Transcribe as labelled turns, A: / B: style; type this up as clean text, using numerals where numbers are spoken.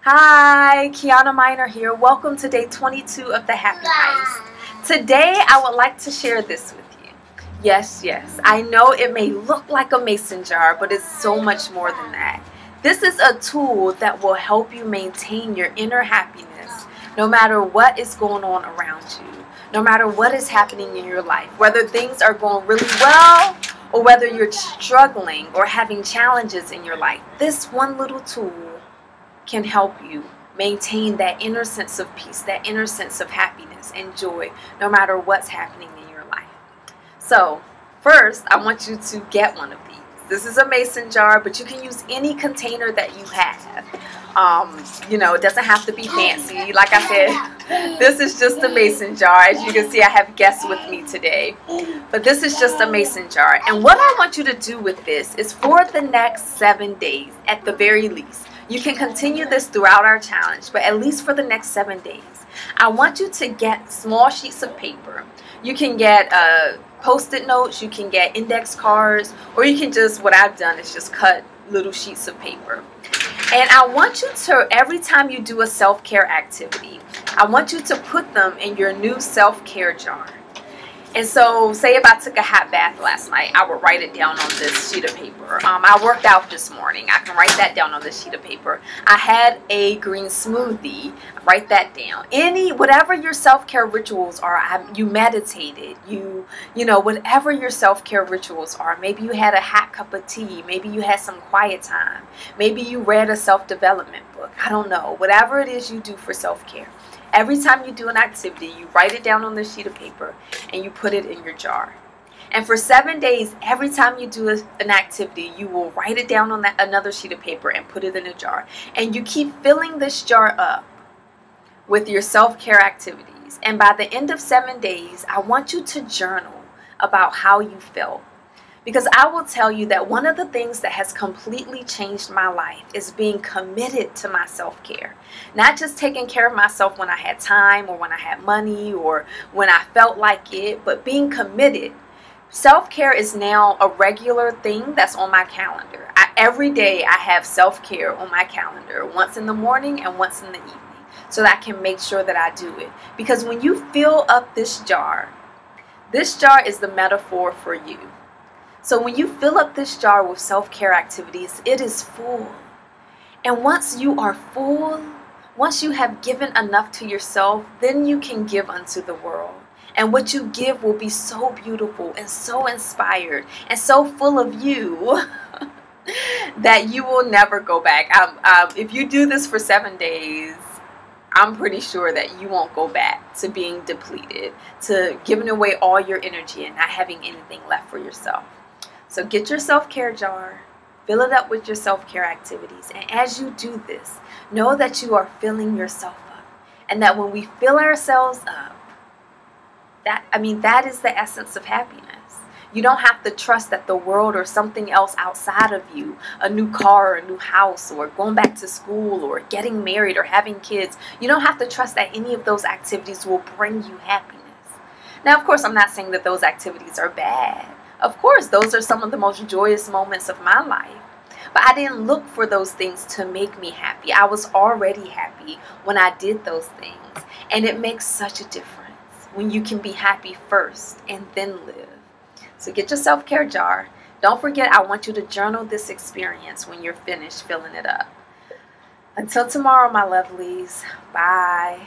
A: Hi, Kiana Miner here. Welcome to day 22 of the Happy Heist. Today, I would like to share this with you. Yes, I know it may look like a mason jar, but it's so much more than that. This is a tool that will help you maintain your inner happiness no matter what is going on around you, no matter what is happening in your life, whether things are going really well or whether you're struggling or having challenges in your life. This one little tool can help you maintain that inner sense of peace, that inner sense of happiness and joy, no matter what's happening in your life. So first, I want you to get one of these. This is a mason jar, but you can use any container that you have. It doesn't have to be fancy. Like I said, this is just a mason jar. As you can see, I have guests with me today. But this is just a mason jar. And what I want you to do with this is for the next 7 days, at the very least. You can continue this throughout our challenge, but at least for the next 7 days, I want you to get small sheets of paper. You can get Post-it notes, you can get index cards, or you can just, what I've done is just cut little sheets of paper. And I want you to, every time you do a self-care activity, I want you to put them in your new self-care jar. And so, say if I took a hot bath last night, I would write it down on this sheet of paper. I worked out this morning. I can write that down on this sheet of paper. I had a green smoothie. Write that down. Whatever your self-care rituals are, you meditated, whatever your self-care rituals are. Maybe you had a hot cup of tea. Maybe you had some quiet time. Maybe you read a self-development book. I don't know. Whatever it is you do for self-care. Every time you do an activity, you write it down on this sheet of paper and you put it in your jar. And for 7 days, every time you do an activity, you will write it down on another sheet of paper and put it in a jar. And you keep filling this jar up with your self-care activities. And by the end of 7 days, I want you to journal about how you felt. Because I will tell you that one of the things that has completely changed my life is being committed to my self-care. Not just taking care of myself when I had time or when I had money or when I felt like it, but being committed. Self-care is now a regular thing that's on my calendar. Every day I have self-care on my calendar, once in the morning and once in the evening, so that I can make sure that I do it. Because when you fill up this jar is the metaphor for you. So when you fill up this jar with self-care activities, it is full. And once you are full, once you have given enough to yourself, then you can give unto the world. And what you give will be so beautiful and so inspired and so full of you that you will never go back. If you do this for 7 days, I'm pretty sure that you won't go back to being depleted, to giving away all your energy and not having anything left for yourself. So get your self-care jar, fill it up with your self-care activities. And as you do this, know that you are filling yourself up. And that when we fill ourselves up, that is the essence of happiness. You don't have to trust that the world or something else outside of you, a new car or a new house or going back to school or getting married or having kids, you don't have to trust that any of those activities will bring you happiness. Now, of course, I'm not saying that those activities are bad. Of course, those are some of the most joyous moments of my life. But I didn't look for those things to make me happy. I was already happy when I did those things. And it makes such a difference when you can be happy first and then live. So get your self-care jar. Don't forget, I want you to journal this experience when you're finished filling it up. Until tomorrow, my lovelies. Bye.